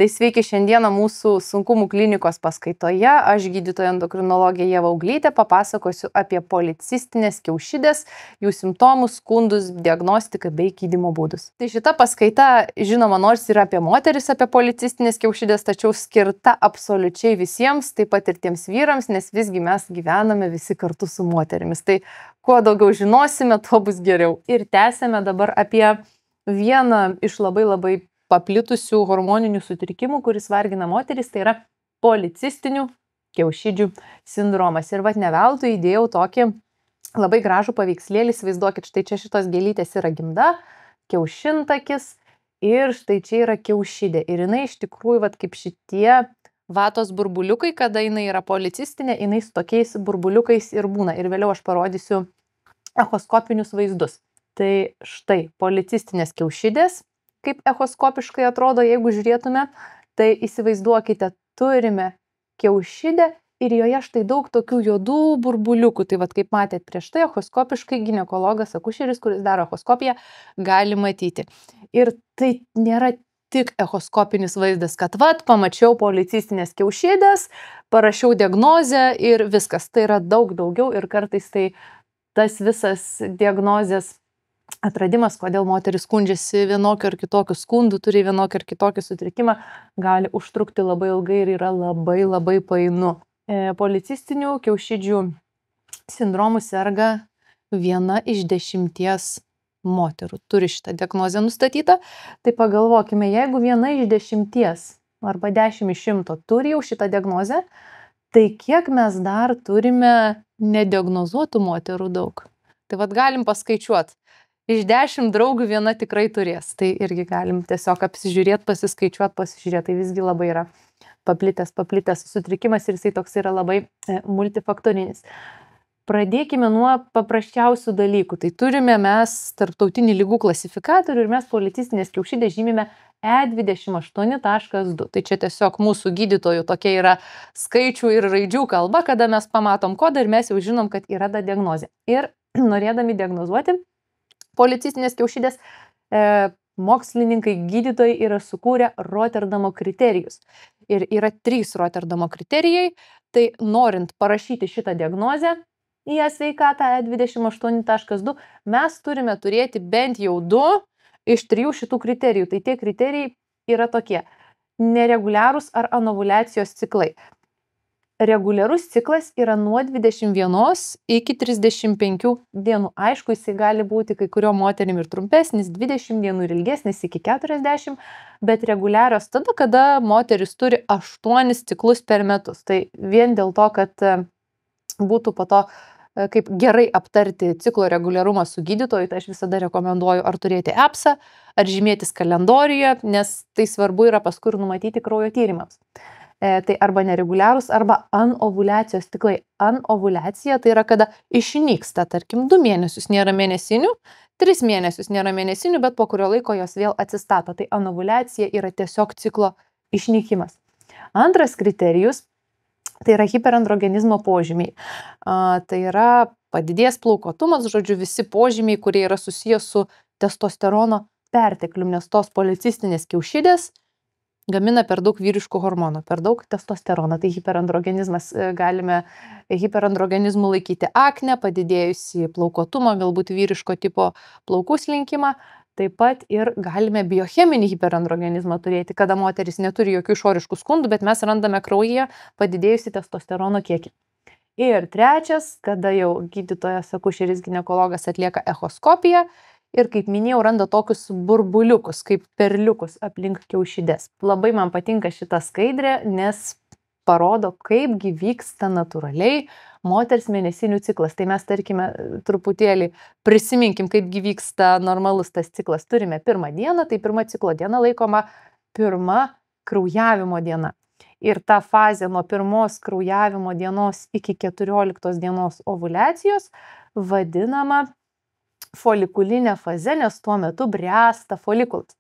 Tai sveiki šiandieną mūsų sunkumų klinikos paskaitoje. Aš gydytoja endokrinologė Ieva Auglytė papasakosiu apie policistinės kiaušidės, jų simptomus, skundus, diagnostiką bei gydymo būdus. Tai šita paskaita, žinoma, nors yra apie moteris, apie policistinės kiaušidės, tačiau skirta absoliučiai visiems, taip pat ir tiems vyrams, nes visgi mes gyvename visi kartu su moterimis. Tai kuo daugiau žinosime, tuo bus geriau. Ir tęsėme dabar apie vieną iš labai paplitusių hormoninių sutrikimų, kuris vargina moteris, tai yra policistinių kiaušidžių sindromas. Ir ne veltui įdėjau tokį labai gražų paveikslėlį, įsivaizduokit, štai čia šitos gėlytės yra gimda, kiaušintakis ir štai čia yra kiaušidė. Ir jinai iš tikrųjų, kaip šitie vatos burbuliukai, kada jinai yra policistinė, jinai su tokiais burbuliukais ir būna. Ir vėliau aš parodysiu echoskopinius vaizdus. Tai štai policistinės kiaušidės, kaip echoskopiškai atrodo, jeigu žiūrėtume, tai įsivaizduokite, turime kiaušidę ir joje štai daug tokių juodų burbuliukų. Tai kaip matėt prieš tai, echoskopiškai ginekologas, akušeris, kuris daro echoskopiją, gali matyti. Ir tai nėra tik echoskopinis vaizdas, kad pamačiau policistinės kiaušidės, parašiau diagnozę ir viskas. Tai yra daug daugiau ir kartais tai tas visas diagnozės atradimas, kodėl moteris skundžiasi vienokiu ar kitokiu skundu, turi vienokiu ar kitokį sutrikimą, gali užtrukti labai ilgai ir yra labai painu. Policistinių kiaušidžių sindromų serga 1 iš 10 moterų. Turi šitą diagnozę nustatytą. Tai pagalvokime, jeigu 1 iš 10 arba 10 iš 100 turi jau šitą diagnozę, tai kiek mes dar turime nediagnozuotų moterų daug. Tai galim paskaičiuoti. Iš 10 draugių 1 tikrai turės. Tai irgi galim tiesiog apsižiūrėti, pasižiūrėti. Tai visgi labai yra paplitęs sutrikimas ir jisai toks yra labai multifaktorinis. Pradėkime nuo paprasčiausių dalykų. Tai turime mes tarptautinį ligų klasifikatorių ir mes policistinės kiaušidės žymime E28.2. Tai čia tiesiog mūsų gydytojų tokia yra skaičių ir raidžių kalba, kada mes pamatom kodą ir mes jau žinom, kad yra ta diagnozė. Ir norėdami diagnozuoti policistinės kiaušidės, mokslininkai, gydytojai yra sukūrę Roterdamo kriterijus. Ir yra 3 Roterdamo kriterijai. Tai norint parašyti šitą diagnozę į e-sveikatą E28.2, mes turime turėti bent jau 2 iš 3 šitų kriterijų. Tai tie kriterijai yra tokie: nereguliarūs ar anovuliacijos ciklai. Reguliarus ciklas yra nuo 21 iki 35 dienų. Aišku, jisai gali būti kai kurio moterim ir trumpesnis, 20 dienų ir ilgesnis iki 40, bet reguliarios tada, kada moteris turi 8 ciklus per metus. Tai vien dėl to, kad būtų po to kaip gerai aptarti ciklo reguliarumą su gydytoju, tai aš visada rekomenduoju ar turėti EPSą, ar žymėtis kalendoriuje, nes tai svarbu yra paskui ir numatyti kraujo tyrimams. Tai arba nereguliarūs, arba anovuliacijos ciklai. Anovuliacija tai yra, kada išnyksta, tarkim, 2 mėnesius nėra mėnesinių, 3 mėnesius nėra mėnesinių, bet po kurio laiko jos vėl atsistato. Tai anovuliacija yra tiesiog ciklo išnykimas. Antras kriterijus tai yra hiperandrogenizmo požymiai. Tai yra padidėjęs plaukuotumas, žodžiu, visi požymiai, kurie yra susijęs su testosterono perteklium, nes tos policistinės kiaušidės gamina per daug vyriškų hormonų, per daug testosterono. Tai hiperandrogenizmas, galime hiperandrogenizmu laikyti aknę, padidėjusi plaukuotumą, galbūt vyriško tipo plaukų slinkimą. Taip pat ir galime biocheminį hiperandrogenizmą turėti, kada moteris neturi jokių išoriškų skundų, bet mes randame kraujyje padidėjusi testosterono kiekį. Ir trečias, kada jau gydytojas akušeris ginekologas atlieka echoskopiją ir, kaip minėjau, randa tokius burbuliukus, kaip perliukus aplink kiaušidės. Labai man patinka šita skaidrė, nes parodo, kaipgi vyksta natūraliai moters mėnesinių ciklas. Tai mes, tarkime, truputėlį prisiminkim, kaipgi vyksta normalus tas ciklas. Turime 1 dieną, tai 1 ciklo diena laikoma 1 kraujavimo diena. Ir ta fazė nuo 1 kraujavimo dienos iki 14 dienos ovuliacijos vadinama folikulinė faze, nes tuo metu bręsta folikulas.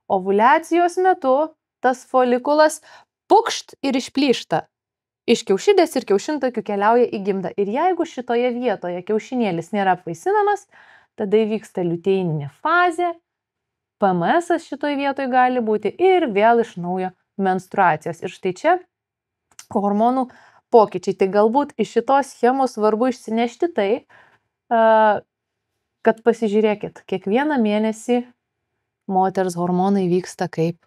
Ovuliacijos metu tas folikulas pukšt ir išplyšta. Iš kiaušidės ir kiaušintakių keliauja į gimdą. Ir jeigu šitoje vietoje kiaušinėlis nėra apvaisinamas, tada įvyksta liuteininė fazė, PMS šitoje vietoje gali būti ir vėl iš naujo menstruacijos. Ir štai čia hormonų pokyčiai. Tai galbūt iš šitos schemos svarbu išsinešti tai, kad pasižiūrėkit, kiekvieną mėnesį moters hormonai vyksta kaip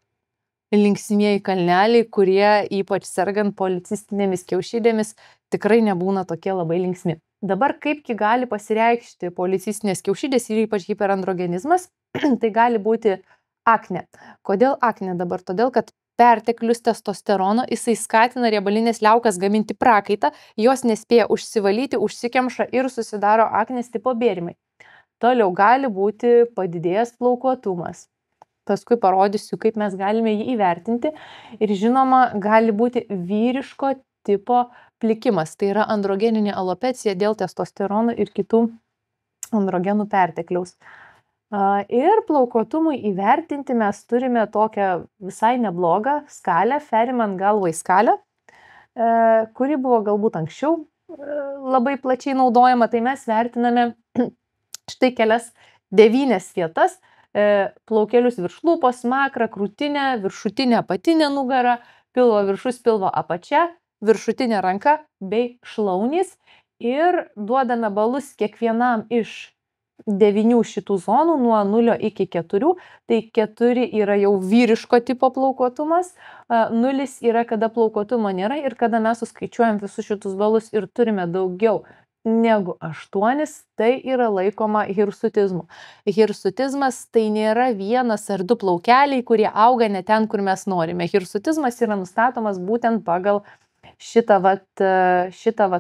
linksmieji kalneliai, kurie ypač sergant policistinėmis kiaušidėmis tikrai nebūna tokie labai linksmi. Dabar kaipgi gali pasireikšti policistinės kiaušidės ir ypač hiperandrogenizmas, tai gali būti akne. Kodėl akne dabar? Todėl, kad perteklius testosterono, jisai skatina riebalinės liaukas gaminti prakaitą, jos nespėja užsivalyti, užsikemša ir susidaro aknės tipo bėrimai. Toliau gali būti padidėjęs plaukuotumas. Paskui parodysiu, kaip mes galime jį įvertinti. Ir žinoma, gali būti vyriško tipo plikimas. Tai yra androgeninė alopecija dėl testosterono ir kitų androgenų pertekliaus. Ir plaukuotumui įvertinti mes turime tokią visai neblogą skalę, Ferryman Galway skalę, kuri buvo galbūt anksčiau labai plačiai naudojama. Tai mes vertiname štai kelias 9 vietas. Plaukelius virš lūpos, smakrą, krūtinę, viršutinę apatinę nugarą, pilvo viršus, pilvo apačia, viršutinė ranka bei šlaunys. Ir duodame balus kiekvienam iš 9 šitų zonų nuo 0 iki 4. Tai 4 yra jau vyriško tipo plaukuotumas, 0 yra kada plaukuotumo nėra ir kada mes suskaičiuojam visus šitus balus ir turime daugiau negu 8, tai yra laikoma hirsutizmu. Hirsutizmas tai nėra 1 ar 2 plaukeliai, kurie auga ne ten, kur mes norime. Hirsutizmas yra nustatomas būtent pagal šitą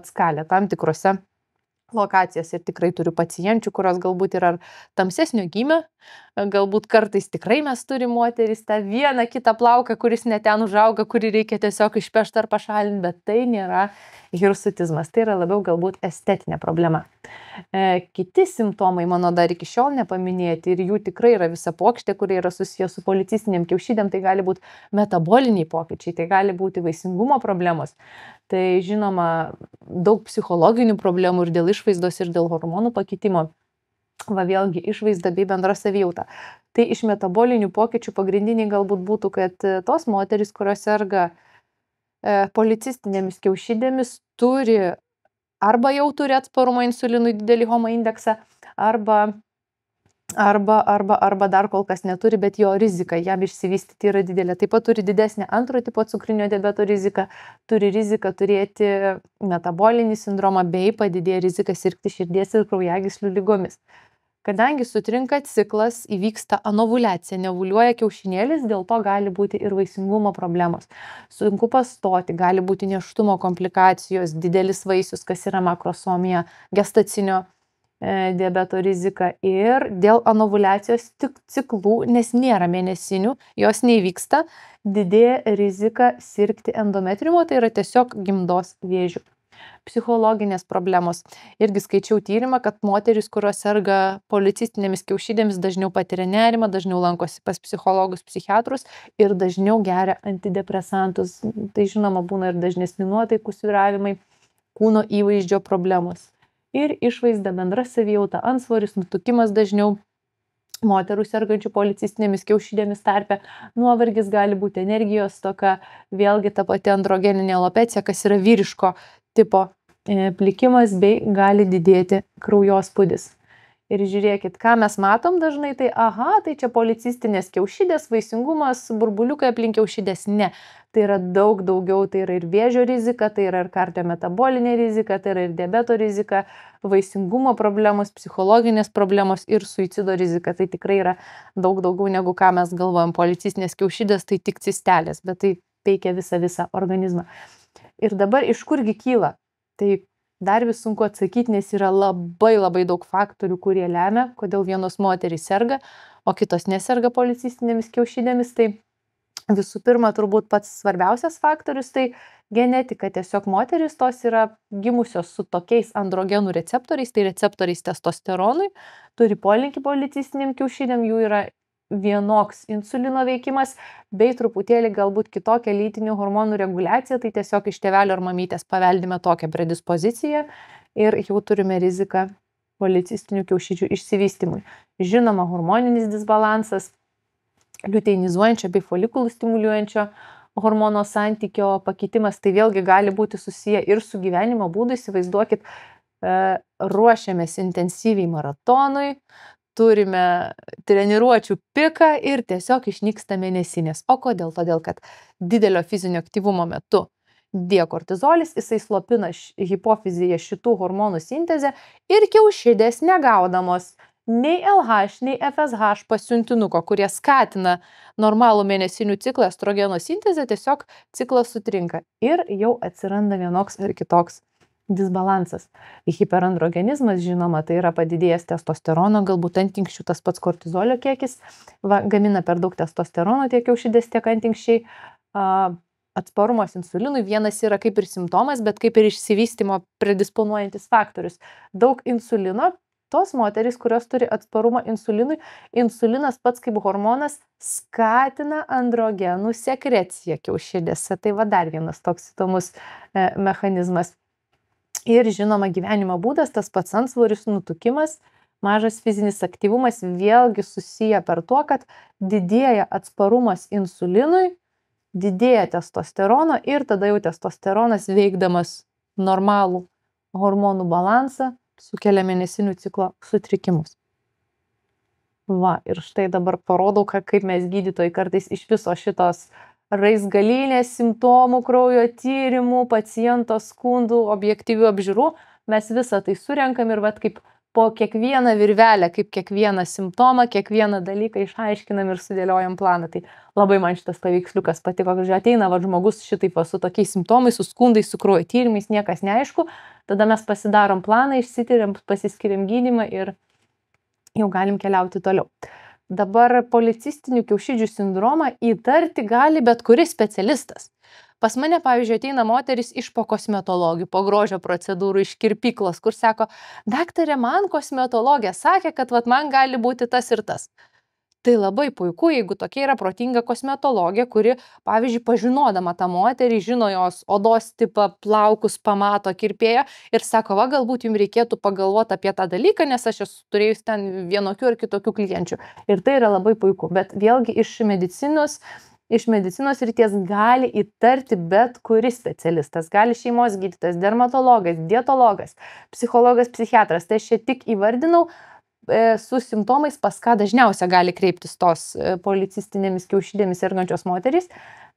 skalę tam tikrose lokacijose. Ir tikrai turiu pacienčių, kurios galbūt yra tamsesnio gymio, galbūt kartais tikrai mes turime moteris tą vieną kitą plauką, kuris ne ten užauga, kurį reikia tiesiog išpešti ar pašalinti, bet tai nėra hirsutizmas, tai yra labiau galbūt estetinė problema. Kiti simptomai mano dar iki šiol nepaminėti ir jų tikrai yra visa puokštė, kurie yra susijęs su policistinėm kiaušidėm, tai gali būti metaboliniai pokyčiai, tai gali būti vaisingumo problemos, tai žinoma daug psichologinių problemų ir dėl išvaizdos ir dėl hormonų pakitimo. Va vėlgi išvaizda bei bendra savijauta. Tai iš metabolinių pokyčių pagrindiniai galbūt būtų, kad tos moterys, kurios serga policistinėmis kiaušidėmis, arba jau turi atsparumo insulinui didelį HOMA indeksą, arba dar kol kas neturi, bet jo rizika jam išsivystyti yra didelė. Taip pat turi didesnę antro tipo cukrinio diabeto riziką, turi riziką turėti metabolinį sindromą bei padidėja rizika sirgti širdies ir kraujagyslių ligomis. Kadangi sutrinka ciklas, įvyksta anovuliacija, neovuliuoja kiaušinėlis, dėl to gali būti ir vaisingumo problemos. Sunku pastoti, gali būti nėštumo komplikacijos, didelis vaisius, kas yra makrosomija, gestacinio diabeto rizika ir dėl anovuliacijos ciklų, nes nėra mėnesinių, jos neįvyksta, didėja rizika sirgti endometriumo, tai yra tiesiog gimdos vėžiu. Psichologinės problemos. Irgi skaičiau tyrimą, kad moterys, kurios serga policistinėmis kiaušidėmis, dažniau patiria nerimą, dažniau lankosi pas psichologus, psichiatrus ir dažniau geria antidepresantus. Tai žinoma būna ir dažnesni nuotaikų svyravimai, kūno įvaizdžio problemos. Ir išvaizda, bendra savijauta, antsvoris, nutukimas dažniau moterų sergančių policistinėmis kiaušidėmis tarpe, nuovargis gali būti energijos stoka, vėlgi ta pati androgeninė alopecija, kas yra vyriško tipo plikimas bei gali didėti kraujospūdis. Ir žiūrėkit, ką mes matom dažnai, tai tai čia policistinės kiaušidės, vaisingumas, burbuliukai aplink kiaušidės, ne. Tai yra daug daugiau, tai yra ir vėžio rizika, tai yra ir kardiometabolinė rizika, tai yra ir diabeto rizika, vaisingumo problemos, psichologinės problemos ir suicido rizika. Tai tikrai yra daug daugiau negu ką mes galvojam. Policistinės kiaušidės tai tik cistelės, bet tai veikia visą organizmą. Ir dabar iš kurgi kyla? Tai dar vis sunku atsakyti, nes yra labai daug faktorių, kurie lemia, kodėl vienos moterys serga, o kitos neserga policistinėmis kiaušidėmis. Tai visų pirma, turbūt pats svarbiausias faktorius, tai genetika. Tiesiog moterys tos yra gimusios su tokiais androgenų receptoriais, tai receptoriais testosteronui, turi polinkį policistinėm kiaušidėm, jų yra vienoks insulino veikimas, bei truputėlį galbūt kitokia lytinių hormonų reguliacija, tai tiesiog iš tėvelio ar mamytės paveldime tokią predispoziciją ir jau turime riziką policistinių kiaušidžių išsivystymui. Žinoma, hormoninis disbalansas, liuteinizuojančio bei folikulų stimuliuojančio hormono santykio pakitimas, tai vėlgi gali būti susiję ir su gyvenimo būdu. Įsivaizduokit, ruošiamės intensyviai maratonui, turime treniruočių piką ir tiesiog išnyksta mėnesinės. O kodėl? Todėl, kad didelio fizinio aktyvumo metu kortizolis, jisai slopina hipofizėje šitų hormonų sintezę ir kiaušidės negaudamos nei LH, nei FSH pasiuntinuko, kurie skatina normalų mėnesinių ciklą, estrogeno sintezę, tiesiog ciklas sutrinka ir jau atsiranda vienoks ar kitoks disbalansas. Hiperandrogenizmas, žinoma, tai yra padidėjęs testosterono, galbūt antinkščių tas pats kortizolio kiekis, gamina per daug testosterono tiek kiaušidės, tiek antinkščiai. Atsparumas insulinui vienas yra kaip ir simptomas, bet kaip ir išsivystymo predisponuojantis faktorius. Daug insulino, tos moterys, kurios turi atsparumą insulinui, insulinas pats kaip hormonas skatina androgenų sekreciją kiaušidėse. Tai va dar vienas toks įdomus mechanizmas. Ir žinoma, gyvenimo būdas, tas pats antsvoris, nutukimas, mažas fizinis aktyvumas vėlgi susiję per to, kad didėja atsparumas insulinui, didėja testosterono ir tada jau testosteronas veikdamas normalų hormonų balansą sukelia mėnesinių ciklo sutrikimus. Va, ir štai dabar parodau, kaip mes gydytojai kartais iš viso šitos raizgalynės simptomų, kraujo tyrimų, paciento skundų, objektyvių apžiūrų, mes visą tai surenkam ir vat kaip po kiekvieną virvelę, kaip kiekvieną simptomą, kiekvieną dalyką išaiškinam ir sudėliojam planą. Tai labai man šitas paveiksliukas patiko, kad ateina žmogus šitaip su tokiais simptomais, su skundais, su kraujo tyrimais, niekas neaišku, tada mes pasidarom planą, išsitiriam, pasiskiriam gydymą ir jau galim keliauti toliau. Dabar policistinių kiaušidžių sindromą įtarti gali bet kuris specialistas. Pas mane, pavyzdžiui, ateina moteris iš po kosmetologijų, po grožio procedūrų, iš kirpyklos, kur sako, daktarė, man kosmetologė sakė, kad vat, man gali būti tas ir tas. Tai labai puiku, jeigu tokia yra protinga kosmetologė, kuri, pavyzdžiui, pažinodama tą moterį, žino jos odos tipą, plaukus, pamato kirpėją ir sako, va, galbūt jums reikėtų pagalvoti apie tą dalyką, nes aš esu turėjus ten vienokių ar kitokių klienčių. Ir tai yra labai puiku, bet vėlgi iš medicinos ryties gali įtarti bet kuris specialistas, gali šeimos gydytojas, dermatologas, dietologas, psichologas, psichiatras. Tai aš čia tik įvardinau su simptomais, pas ką dažniausia gali kreiptis tos policistinėmis kiaušidėmis sergančios moterys,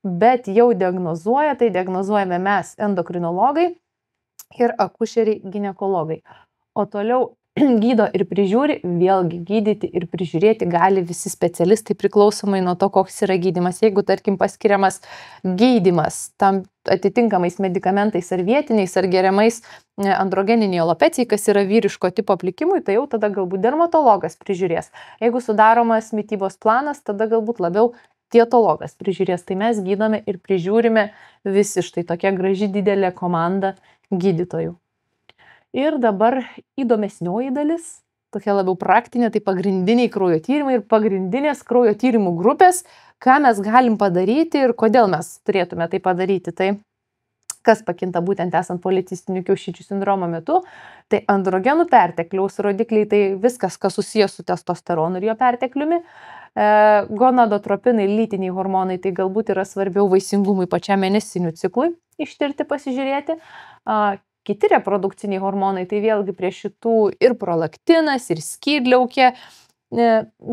bet jau diagnozuoja, tai diagnozuojame mes endokrinologai ir akušeriai ginekologai. O toliau gydo ir prižiūri, vėlgi gydyti ir prižiūrėti gali visi specialistai priklausomai nuo to, koks yra gydymas. Jeigu, tarkim, paskiriamas gydymas tam atitinkamais medikamentais ar vietiniais, ar geriamais androgeniniai alopecijai, kas yra vyriško tipo plikimui, tai jau tada galbūt dermatologas prižiūrės. Jeigu sudaromas mitybos planas, tada galbūt labiau dietologas prižiūrės. Tai mes gydome ir prižiūrime visi, štai tokia graži didelė komanda gydytojų. Ir dabar įdomesnioji dalis, tokia labiau praktinė, tai pagrindiniai kraujo tyrimai ir pagrindinės kraujo tyrimų grupės, ką mes galim padaryti ir kodėl mes turėtume tai padaryti. Tai kas pakinta būtent esant policistinių kiaušidžių sindromo metu, tai androgenų pertekliaus rodikliai, tai viskas, kas susijęs su testosteronu ir jo pertekliumi, gonadotropinai, lytiniai hormonai, tai galbūt yra svarbiau vaisingumui pačiam mėnesinių ciklui ištirti, pasižiūrėti. Kiti reprodukciniai hormonai, tai vėlgi prie šitų ir prolaktinas, ir skydliaukė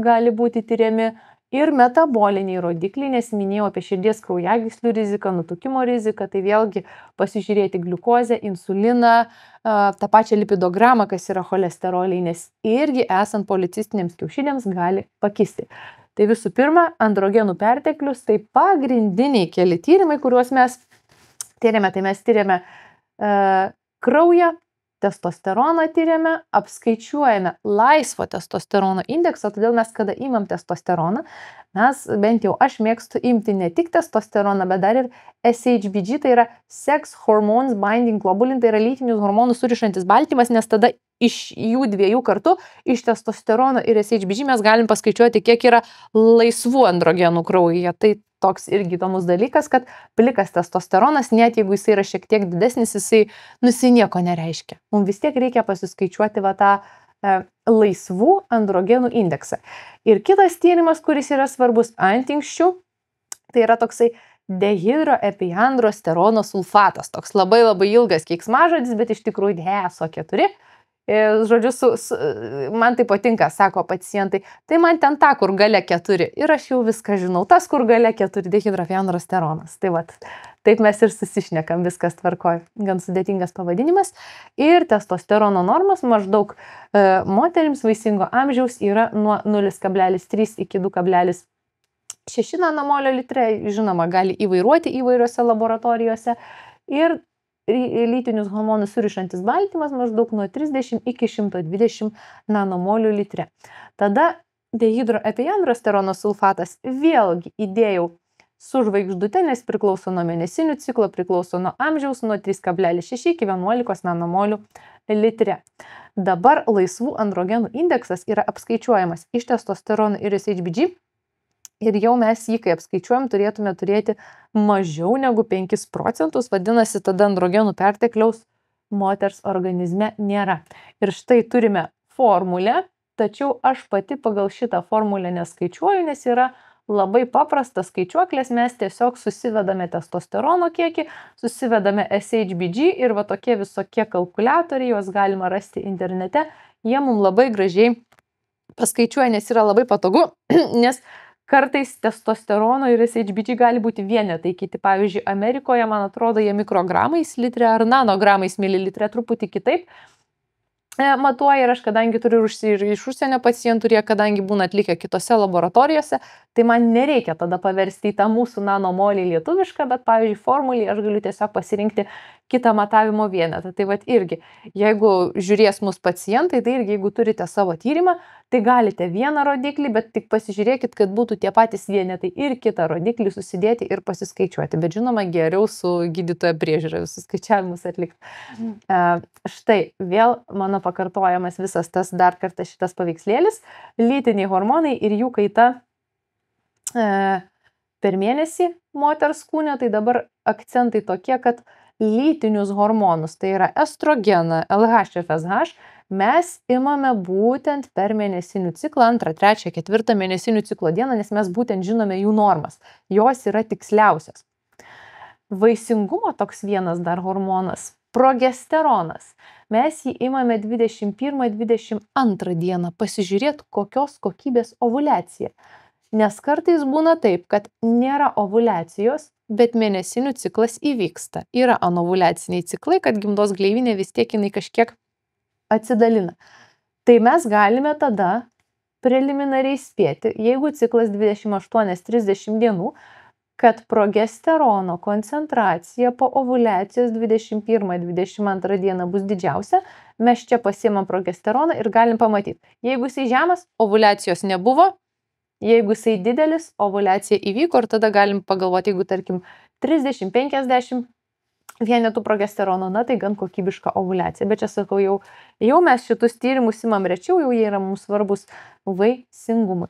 gali būti tyriami, ir metaboliniai rodikliai, nes minėjau apie širdies kraujagyslių riziką, nutukimo riziką, tai vėlgi pasižiūrėti gliukozę, insuliną, tą pačią lipidogramą, kas yra cholesteroliai, nes irgi esant policistinėms kiaušidėms gali pakisti. Tai visų pirma, androgenų perteklius, tai pagrindiniai keli tyrimai, kuriuos mes tyrėme, tai mes tyrėme kraują, testosteroną tyrėme, apskaičiuojame laisvo testosterono indeksą, todėl mes, kada imam testosteroną, mes, bent jau aš mėgstu imti ne tik testosteroną, bet dar ir SHBG, tai yra Sex Hormones Binding Globulin, tai yra lytinius hormonus surišantis baltymas, nes tada iš jų dviejų kartu, iš testosterono ir SHBG mes galim paskaičiuoti, kiek yra laisvų androgenų kraujyje. Tai toks irgi įdomus dalykas, kad plikas testosteronas, net jeigu jisai yra šiek tiek didesnis, jisai nieko nereiškia. Mums vis tiek reikia pasiskaičiuoti va tą laisvų androgenų indeksą. Ir kitas tyrimas, kuris yra svarbus antinkščių, tai yra toksai dehidroepiandrosterono sulfatas. Toks labai labai ilgas keiksmažodis, bet iš tikrųjų DSO4. Žodžiu, man tai patinka, sako pacientai, tai man ten ta, kur gale 4. Ir aš jau viską žinau, tas, kur gale 4 dehidroepiandrosteronas. Tai vat, taip mes ir susišnekam, viskas tvarkoj. Gan sudėtingas pavadinimas. Ir testosterono normas maždaug moterims vaisingo amžiaus yra nuo 0,3 iki 2,6 nanomolio litre. Žinoma, gali įvairuoti įvairiose laboratorijose. Ir lytinius hormonus surišantis baltymas maždaug nuo 30 iki 120 nanomolių litre. Tada dehidroepiandrosterono sulfatas vėlgi įdėjau su žvaigždute, nes priklauso nuo mėnesinių ciklo, priklauso nuo amžiaus, nuo 3,6 iki 11 nanomolių litre. Dabar laisvų androgenų indeksas yra apskaičiuojamas iš testosterono ir SHBG. Ir jau mes jį, kai apskaičiuojam, turėtume turėti mažiau negu 5%, vadinasi, tada androgenų pertekliaus moters organizme nėra. Ir štai turime formulę, tačiau aš pati pagal šitą formulę neskaičiuoju, nes yra labai paprastas skaičiuoklės, mes tiesiog susivedame testosterono kiekį, susivedame SHBG ir va tokie visokie kalkuliatoriai, juos galima rasti internete, jie mums labai gražiai paskaičiuoja, nes yra labai patogu, nes kartais testosterono ir SHBG gali būti vienetai kiti. Pavyzdžiui, Amerikoje, man atrodo, jie mikrogramais litre ar nanogramais mililitre truputį kitaip matuoja. Ir aš, kadangi turiu iš užsienio pacientų, jie kadangi būna atlikę kitose laboratorijose, tai man nereikia tada paversti į tą mūsų nanomolį lietuvišką, bet, pavyzdžiui, formulį aš galiu tiesiog pasirinkti kitą matavimo vienetą. Tai vat irgi, jeigu žiūrės mūsų pacientai, tai irgi, jeigu turite savo tyrimą, tai galite vieną rodiklį, bet tik pasižiūrėkit, kad būtų tie patys vienetai ir kitą rodiklį susidėti ir pasiskaičiuoti. Bet žinoma, geriau su gydytojo priežiūra visus skaičiavimus atlikti. Štai vėl mano pakartojamas visas tas dar kartą šitas paveikslėlis. Lytiniai hormonai ir jų kaita per mėnesį moters kūne. Tai dabar akcentai tokie, kad lytinius hormonus, tai yra estrogeną, LH, FSH, mes imame būtent per mėnesinių ciklą, 2, 3, 4 mėnesinių ciklo dieną, nes mes būtent žinome jų normas. Jos yra tiksliausios. Vaisingumo toks vienas dar hormonas, progesteronas. Mes jį imame 21-22 dieną pasižiūrėti, kokios kokybės ovuliacija. Nes kartais būna taip, kad nėra ovuliacijos, bet mėnesinių ciklas įvyksta. Yra anovuliaciniai ciklai, kad gimdos gleivinė vis tiek jinai kažkiek atsidalina. Tai mes galime tada preliminariai spėti, jeigu ciklas 28-30 dienų, kad progesterono koncentracija po ovuliacijos 21-22 dieną bus didžiausia, mes čia pasiimam progesteroną ir galim pamatyti. Jeigu jisai žemas, ovuliacijos nebuvo, jeigu jisai didelis, ovuliacija įvyko ir tada galim pagalvoti, jeigu tarkim 30-50 vienetų progesterono, na tai gan kokybiška ovuliacija. Bet čia sakau, jau mes šitus tyrimus imam rečiau, jau jie yra mums svarbus vaisingumui.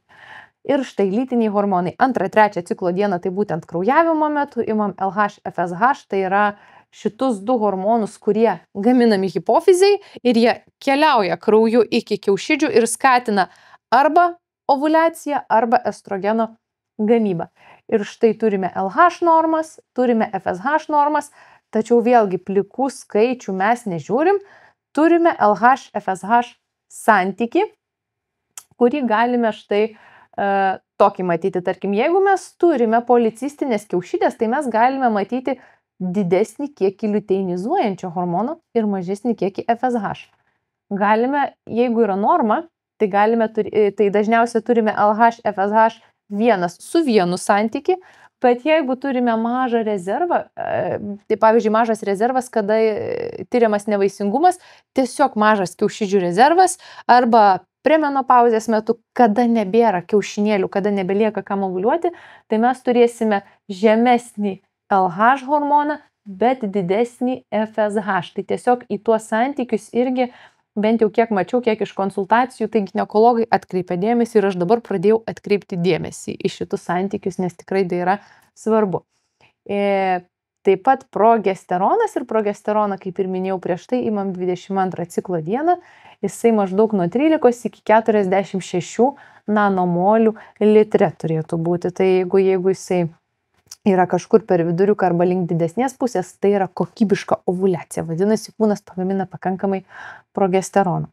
Ir štai lytiniai hormonai. 2-3 ciklo dieną, tai būtent kraujavimo metu, imam LH, FSH, tai yra šitus du hormonus, kurie gaminami hipofiziai ir jie keliauja krauju iki kiaušidžių ir skatina arba ovuliacija arba estrogeno gamybą. Ir štai turime LH normas, turime FSH normas, tačiau vėlgi plikų skaičių mes nežiūrim, turime LH, FSH santykį, kurį galime štai tokį matyti. Tarkim, jeigu mes turime policistinės kiaušidės, tai mes galime matyti didesnį kiekį liuteinizuojančio hormono ir mažesnį kiekį FSH. Galime, jeigu yra norma, tai dažniausiai turime LH, FSH 1:1 santykį, bet jeigu turime mažą rezervą, tai pavyzdžiui mažas rezervas, kada tyriamas nevaisingumas, tiesiog mažas kiaušidžių rezervas arba premenopauzės metu, kada nebėra kiaušinėlių, kada nebelieka kam ovuliuoti, tai mes turėsime žemesnį LH hormoną, bet didesnį FSH. Tai tiesiog į tuos santykius irgi bent jau kiek mačiau, kiek iš konsultacijų, tai ginekologai atkreipia dėmesį ir aš dabar pradėjau atkreipti dėmesį į šitus santykius, nes tikrai tai yra svarbu. Taip pat progesteronas ir progesteroną, kaip ir minėjau prieš tai, imam 22 ciklo dieną, jisai maždaug nuo 13 iki 46 nanomolių litre turėtų būti. Tai jeigu jisai yra kažkur per viduriuką arba link didesnės pusės, tai yra kokybiška ovuliacija. Vadinasi, kūnas pagamina pakankamai progesterono.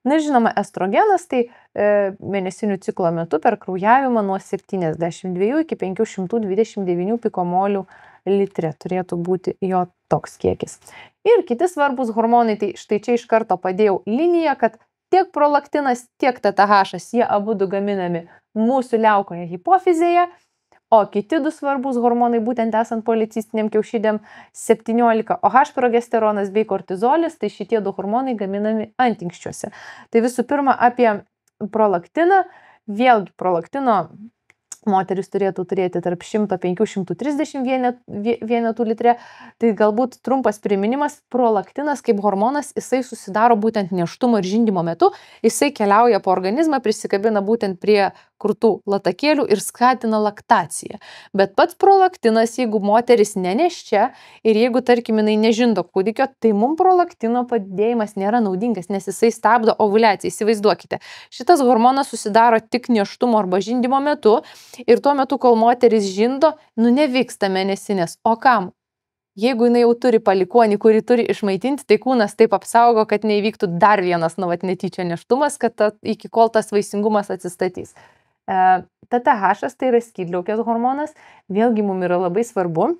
Na, žinoma, estrogenas tai mėnesinių ciklo metu per kraujavimą nuo 72 iki 529 pikomolių litre turėtų būti jo toks kiekis. Ir kiti svarbus hormonai, tai štai čia iš karto padėjau liniją, kad tiek prolaktinas, tiek TTH, jie abudu gaminami mūsų liaukoje hipofizėje, o kiti du svarbus hormonai, būtent esant policistiniam kiaušidėm 17 OH progesteronas bei kortizolis, tai šitie du hormonai gaminami antinksčiuose. Tai visų pirma apie prolaktiną, vėlgi prolaktino moteris turėtų turėti tarp 100-530 vienetų litre, tai galbūt trumpas priminimas, prolaktinas kaip hormonas, jisai susidaro būtent nėštumo ir žindymo metu, jisai keliauja po organizmą, prisikabina būtent prie krūtų latakėlių ir skatina laktaciją. Bet pats prolaktinas, jeigu moteris neneščia ir jeigu, tarkim, jinai nežindo kūdikio, tai mums prolaktino padidėjimas nėra naudingas, nes jisai stabdo ovuliaciją. Įsivaizduokite, šitas hormonas susidaro tik nėštumo arba žindymo metu ir tuo metu, kol moteris žindo, nevyksta mėnesinės. O kam? Jeigu jinai jau turi palikuonį, kurį turi išmaitinti, tai kūnas taip apsaugo, kad neįvyktų dar vienas netyčia nėštumas, kad iki kol tas vaisingumas atsistatys. TTH tai yra skydliaukės hormonas, vėlgi mums yra labai svarbu,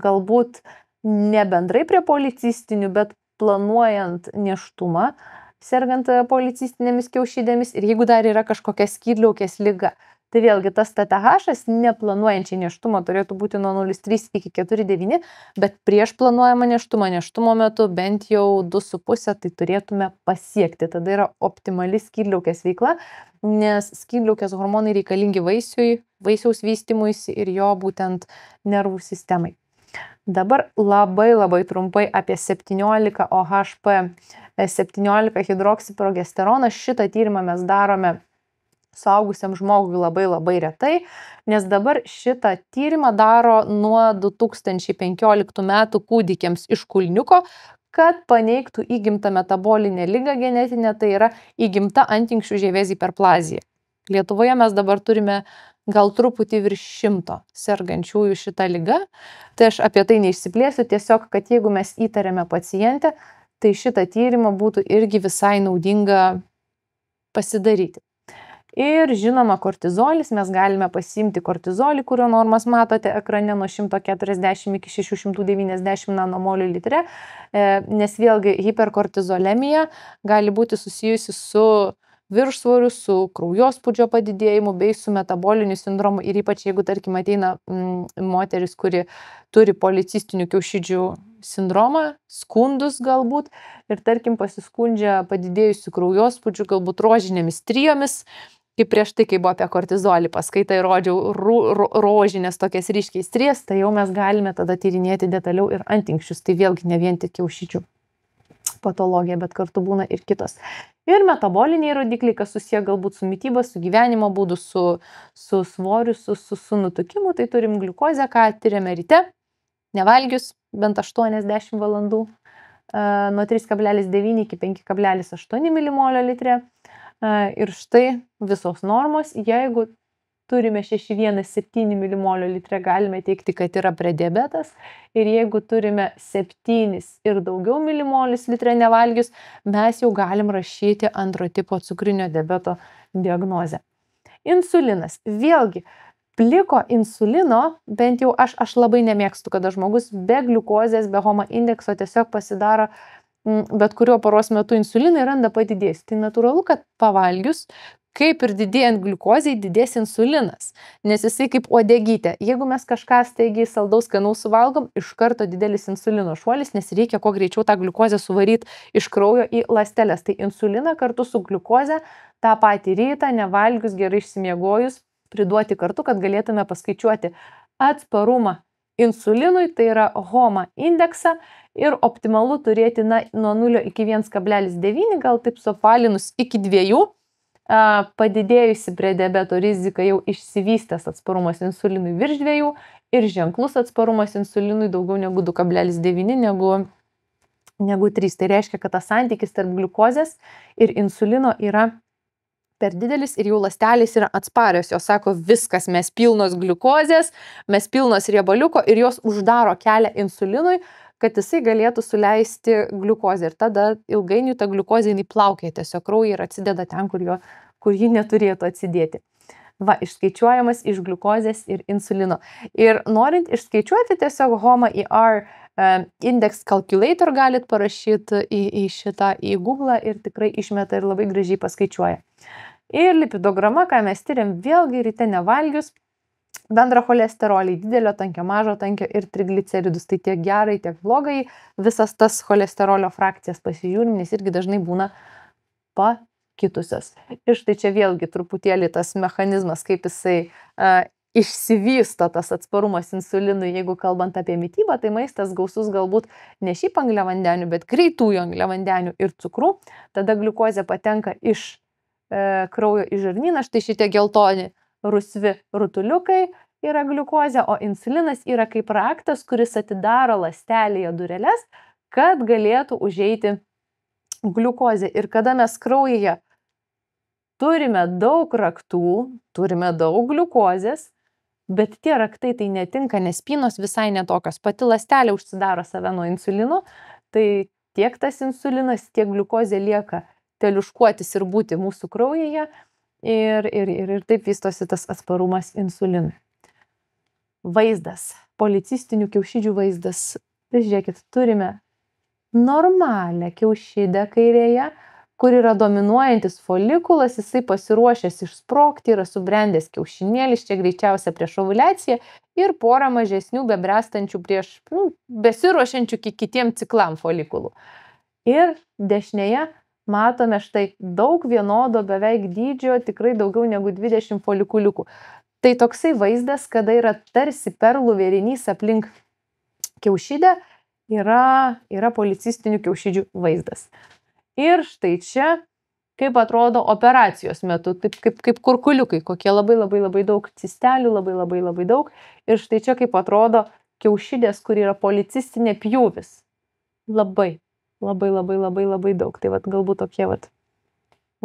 galbūt ne bendrai prie policistinių, bet planuojant nėštumą, sergant policistinėmis kiaušidėmis ir jeigu dar yra kažkokia skydliaukės liga. Tai vėlgi tas TTH neplanuojančiai nėštumo turėtų būti nuo 0,3 iki 4,9, bet prieš planuojamą nėštumo metu bent jau 2,5 tai turėtume pasiekti. Tada yra optimali skydliaukės veikla, nes skydliaukės hormonai reikalingi vaisiaus vystymuisi ir jo būtent nervų sistemai. Dabar labai trumpai apie 17 OHP, 17 hidroksiprogesteroną. Šitą tyrimą mes darome suaugusiam žmogui labai retai, nes dabar šitą tyrimą daro nuo 2015 metų kūdikiams iš kulniuko, kad paneigtų įgimtą metabolinę ligą genetinę, tai yra įgimta antinksčių žievės hiperplazija. Lietuvoje mes dabar turime gal truputį virš 100 sergančiųjų šitą ligą, tai aš apie tai neišsiplėsiu, tiesiog, kad jeigu mes įtariame pacientę, tai šitą tyrimą būtų irgi visai naudinga pasidaryti. Ir žinoma, kortizolis, mes galime pasiimti kortizolį, kurio normas matote ekrane nuo 140 iki 690 nanomolių litre, nes vėlgi hiperkortizolemija gali būti susijusi su viršsvoriu, su kraujospūdžio padidėjimu bei su metaboliniu sindromu ir ypač jeigu, tarkim, ateina moteris, kuri turi policistinių kiaušidžių sindromą, skundus galbūt ir, tarkim, pasiskundžia padidėjusiu kraujospūdžiu, galbūt rožinėmis strijomis, kaip prieš tai, kai buvo apie kortizolį, paskaitai rodžiau rožinės tokias ryškiai strijas, tai jau mes galime tada tyrinėti detaliau ir antinksčius, tai vėlgi ne vien tik kiaušidžių patologija, bet kartu būna ir kitos. Ir metaboliniai rodikliai, kas susiję galbūt su mityba, su gyvenimo būdu, su svoriu, su nutukimu, tai turim gliukozę, ką tiriame ryte, nevalgius bent 80 valandų, nuo 3,9 iki 5,8 milimolio litre. Ir štai visos normos, jeigu turime 6,17 milimolio litre, galime teikti, kad yra prediabetas ir jeigu turime 7 ir daugiau milimolis litre nevalgius, mes jau galim rašyti antro tipo cukrinio diabeto diagnozę. Insulinas. Vėlgi, pliko insulino, bent jau aš labai nemėgstu, kada žmogus be gliukozės, be HOMA indekso tiesiog pasidaro bet kurio paros metu insulinai randa padidės. Tai natūralu, kad pavalgius, kaip ir didėjant gliukozei, didės insulinas, nes jisai kaip uodegytė. Jeigu mes kažką staigiai saldaus skanaus suvalgom, iš karto didelis insulino šuolis, nes reikia kuo greičiau tą gliukozę suvaryti iš kraujo į ląsteles. Tai insuliną kartu su gliukoze tą patį rytą, nevalgius, gerai išsimiegojus, priduoti kartu, kad galėtume paskaičiuoti atsparumą insulinui, tai yra HOMA indeksą ir optimalu turėti nuo 0 iki 1,9, gal taip suapvalinus iki 2, padidėjusi prie diabeto rizika jau išsivystęs atsparumas insulinui virš 2 ir ženklus atsparumas insulinui daugiau negu 2,9 negu 3. Tai reiškia, kad tas santykis tarp gliukozės ir insulino yra per didelis ir jų ląstelės yra atsparios. Jos sako, viskas, mes pilnos gliukozės, mes pilnos riebaliuko ir jos uždaro kelią insulinui, kad jisai galėtų suleisti gliukozę. Ir tada ilgainiui ta gliukozė jinai plaukia tiesiog kraujyje ir atsideda ten, kur ji neturėtų atsidėti. Va, išskaičiuojamas iš gliukozės ir insulino. Ir norint išskaičiuoti tiesiog HOMA-IR index calculator galit parašyti į Google ir tikrai išmeta ir labai gražiai paskaičiuoja. Ir lipidograma, ką mes tyriam, vėlgi ryte nevalgius, bendrą cholesterolį, didelio tankio, mažo tankio ir trigliceridus. Tai tiek gerai, tiek blogai visas tas cholesterolio frakcijas pasižiūrim, nes irgi dažnai būna pakitusios. Ir štai čia vėlgi truputėlį tas mechanizmas, kaip jisai išsivysto tas atsparumas insulinui, jeigu kalbant apie mitybą, tai maistas gausus galbūt ne šiaip angliavandenių, bet greitųjų angliavandenių ir cukrų. Tada gliukozė patenka iš kraujo į žarnyną, štai šitie geltoni rusvi rutuliukai yra gliukozė, o insulinas yra kaip raktas, kuris atidaro ląstelėje dureles, kad galėtų užeiti gliukozė. Ir kada mes kraujyje turime daug raktų, turime daug gliukozės, bet tie raktai tai netinka, nes spynos visai netokios. Pati ląstelė užsidaro save nuo insulino, tai tiek tas insulinas, tiek gliukozė lieka teliuškuotis ir būti mūsų kraujyje ir taip vystosi tas atsparumas insulinui. Vaizdas, policistinių kiaušidžių vaizdas. Tai žiūrėkit, turime normalią kiaušidę kairėje, kur yra dominuojantis folikulas, jisai pasiruošęs išsprogti, yra subrendęs kiaušinėlis, čia greičiausia prieš ovuliaciją ir porą mažesnių bebręstančių prieš besiruošiančių kitiem ciklam folikulų. Ir dešinėje matome štai daug vienodo beveik dydžio, tikrai daugiau negu 20 folikuliukų. Tai toksai vaizdas, kada yra tarsi perlų vėrinys aplink kiaušidę, yra policistinių kiaušidžių vaizdas. Ir štai čia, kaip atrodo operacijos metu, taip kaip kurkuliukai, kokie labai daug cistelių, labai daug. Ir štai čia, kaip atrodo kiaušidės, kur yra policistinė pjūvis. Labai daug. Tai vat galbūt tokie vat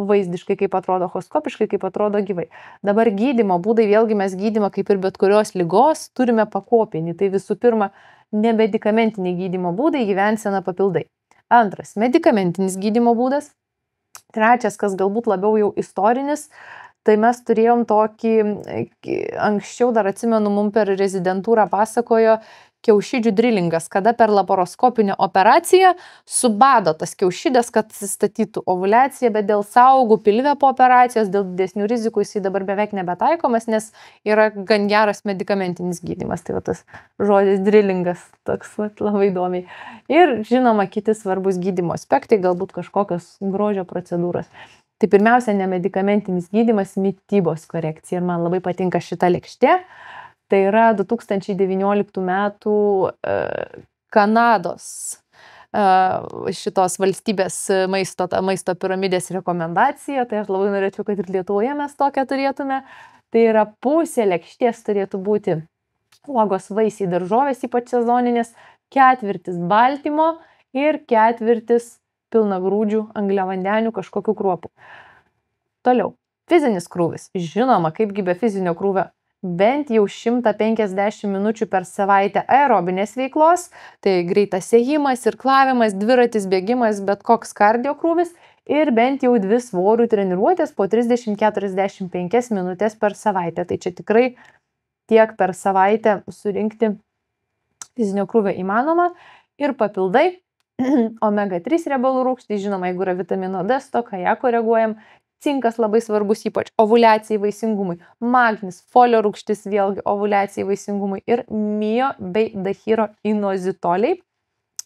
vaizdiškai, kaip atrodo echoskopiškai, kaip atrodo gyvai. Dabar gydymo būdai, vėlgi mes gydymą, kaip ir bet kurios ligos, turime pakopinį. Tai visų pirma, nemedikamentiniai gydymo būdai, gyvensena, papildai. Antras, medikamentinis gydymo būdas. Trečias, kas galbūt labiau jau istorinis, tai mes turėjom tokį, anksčiau dar atsimenu, mum per rezidentūrą pasakojo, kiaušidžių drilingas, kada per laparoskopinę operaciją subado tas kiaušidės, kad statytų ovuliaciją, bet dėl saugų pilve po operacijos, dėl didesnių rizikų jisai dabar beveik nebetaikomas, nes yra gan geras medikamentinis gydymas. Tai va tas žodis drilingas, toks va, labai įdomiai. Ir žinoma, kiti svarbus gydymo aspektai, galbūt kažkokios grožio procedūros. Tai pirmiausia, nemedikamentinis gydymas, mitybos korekcija. Ir man labai patinka šita lėkštė. Tai yra 2019 metų Kanados šitos valstybės maisto piramidės rekomendacija. Tai aš labai norėčiau, kad ir Lietuvoje mes tokią turėtume. Tai yra pusė lėkštės turėtų būti uogos, vaisiai, daržovės, ypač sezoninės, ketvirtis baltymo ir ketvirtis pilnagrūdžių angliavandenių kažkokių kruopų. Toliau, fizinis krūvis. Žinoma, kaipgi be fizinio krūvio. Bent jau 150 minučių per savaitę aerobinės veiklos, tai greitas ėjimas, irklavimas, dviratis, bėgimas, bet koks kardio krūvis ir bent jau 2 svorių treniruotės po 30-45 minutės per savaitę. Tai čia tikrai tiek per savaitę surinkti fizinio krūvio įmanoma. Ir papildai, omega-3 riebalų rūgštys, žinoma, jeigu yra vitamino D stoka, ją koreguojam. Cinkas labai svarbus, ypač ovuliacijai, vaisingumui. Magnis, folio rūgštis, vėlgi ovuliacijai, vaisingumui. Ir mio bei dahiro inozitoliai,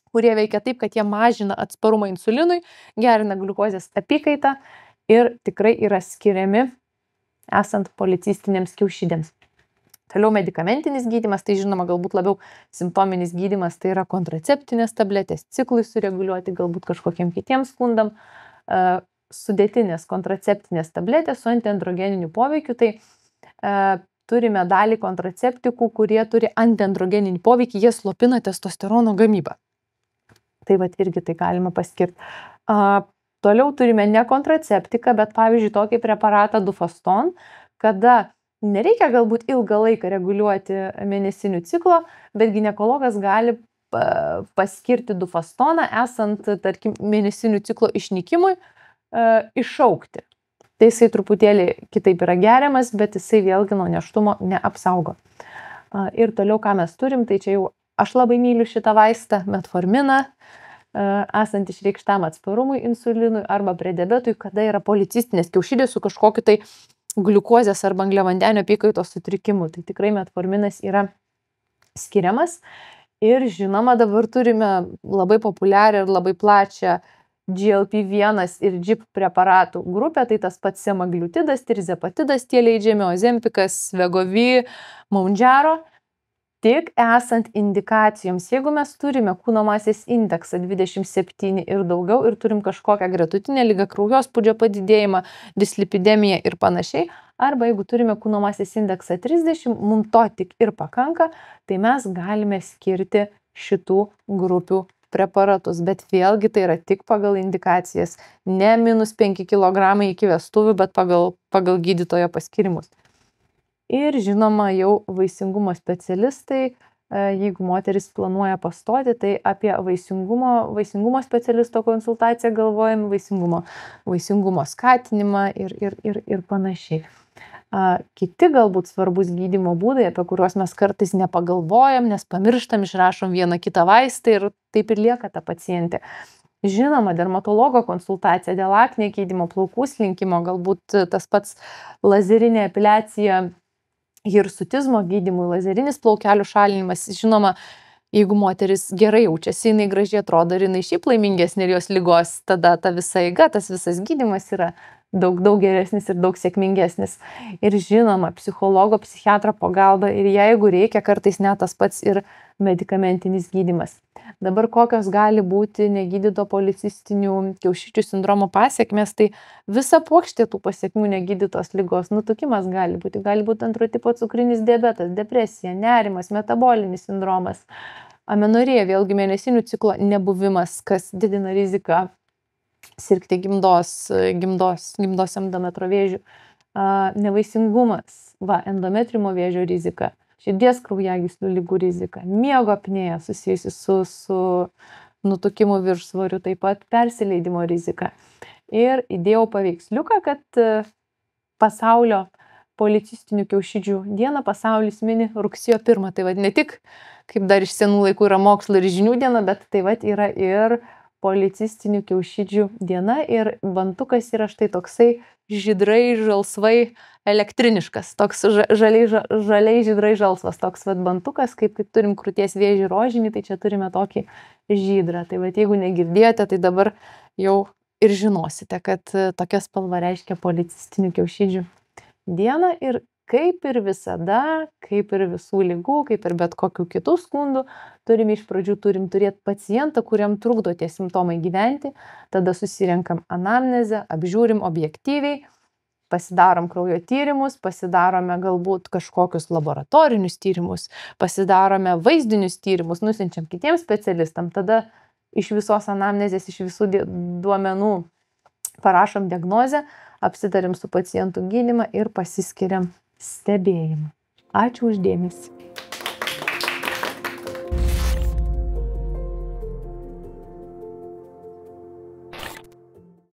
kurie veikia taip, kad jie mažina atsparumą insulinui, gerina gliukozės apykaitą ir tikrai yra skiriami esant policistinėms kiaušidėms. Toliau medikamentinis gydymas, tai žinoma galbūt labiau simptominis gydymas, tai yra kontraceptinės tabletės, ciklui sureguliuoti, galbūt kažkokiem kitiems skundam. Sudėtinės kontraceptinės tabletės su antiandrogeniniu poveikiu, tai turime dalį kontraceptikų, kurie turi antiandrogeninį poveikį, jie slopina testosterono gamybą. Tai vat irgi tai galima paskirti. Toliau turime ne kontraceptiką, bet pavyzdžiui tokį preparatą Dufaston, kada nereikia galbūt ilgą laiką reguliuoti mėnesinių ciklo, bet ginekologas gali paskirti Dufastoną esant, tarkim, mėnesinių ciklo išnykimui iššaukti. Tai jisai truputėlį kitaip yra geriamas, bet jisai vėlgi nuo nėštumo neapsaugo. Ir toliau, ką mes turim, tai čia jau aš labai myliu šitą vaistą, metforminą, esant išreikštam atsparumui insulinui arba prediabetui, kada yra policistinės kiaušidės su kažkokiu tai gliukozės arba angliavandenio apykaitos sutrikimu. Tai tikrai metforminas yra skiriamas. Ir žinoma, dabar turime labai populiarią ir labai plačią GLP-1 ir GIP preparatų grupę, tai tas pats semagliutidas, tirzepatidas, tie leidžiami, Ozempikas, Wegovy, Mounjaro, tik esant indikacijoms. Jeigu mes turime kūno masės indeksą 27 ir daugiau ir turim kažkokią gretutinę ligą, kraujospūdžio padidėjimą, dislipidemiją ir panašiai, arba jeigu turime kūno masės indeksą 30, mums to tik ir pakanka, tai mes galime skirti šitų grupių preparatus, bet vėlgi tai yra tik pagal indikacijas, ne -5 kg iki vestuvių, bet pagal gydytojo paskirimus. Ir žinoma, jau vaisingumo specialistai, jeigu moteris planuoja pastoti, tai apie vaisingumo specialisto konsultaciją galvojame, vaisingumo skatinimą ir panašiai. Kiti galbūt svarbus gydymo būdai, apie kuriuos mes kartais nepagalvojam, nes pamirštam, išrašom vieną kitą vaistą ir taip ir lieka ta pacientė. Žinoma, dermatologo konsultacija dėl aknė gydymo, plaukų slinkimo, galbūt tas pats lazerinė epiliacija hirsutizmo gydymui, lazerinis plaukelių šalinimas. Žinoma, jeigu moteris gerai jaučiasi, jinai gražiai atrodo ir jinai šiaip laimingesnė ir jos ligos, tada ta visa eiga, tas visas gydymas yra daug geresnis ir daug sėkmingesnis. Ir žinoma, psichologo, psichiatro pagalba ir jeigu reikia, kartais net tas pats ir medikamentinis gydymas. Dabar kokios gali būti negydyto policistinių kiaušidžių sindromo pasekmės, tai visa puokštė tų pasekmių negydytos ligos, nutukimas gali būti antro tipo cukrinis diabetas, depresija, nerimas, metabolinis sindromas, amenorija, vėlgi mėnesinių ciklo nebuvimas, kas didina riziką sirgti gimdos endometrio vėžių, nevaisingumas, endometrimo vėžio rizika, širdies kraujagyslių ligų rizika, miego apnėja susijusi su nutukimu viršsvoriu, taip pat persileidimo rizika. Ir įdėjau paveiksliuką, kad pasaulio policistinių kiaušidžių dieną pasaulis mini rugsėjo 1. Tai ne tik, kaip dar iš senų laikų yra mokslo ir žinių diena, bet tai yra ir policistinių kiaušidžių diena ir bantukas yra štai toksai žydrai, žalsvai elektriniškas, toks žaliai žydrai žalsvas, toks bantukas, kaip turim krūties vėžį rožinį, tai čia turime tokį žydrą. Tai jeigu negirdėjote, tai dabar jau ir žinosite, kad tokia spalva reiškia policistinių kiaušidžių dieną ir kaip ir visada, kaip ir visų ligų, kaip ir bet kokių kitų skundų, iš pradžių turim turėti pacientą, kuriam trukdo tie simptomai gyventi, tada susirenkam anamnezę, apžiūrim objektyviai, pasidarom kraujo tyrimus, pasidarome galbūt kažkokius laboratorinius tyrimus, pasidarome vaizdinius tyrimus, nusiunčiam kitiems specialistam, tada iš visos anamnezės, iš visų duomenų parašom diagnozę, apsitarim su pacientų gydymą ir pasiskiriam stebėjimą. Ačiū už dėmesį.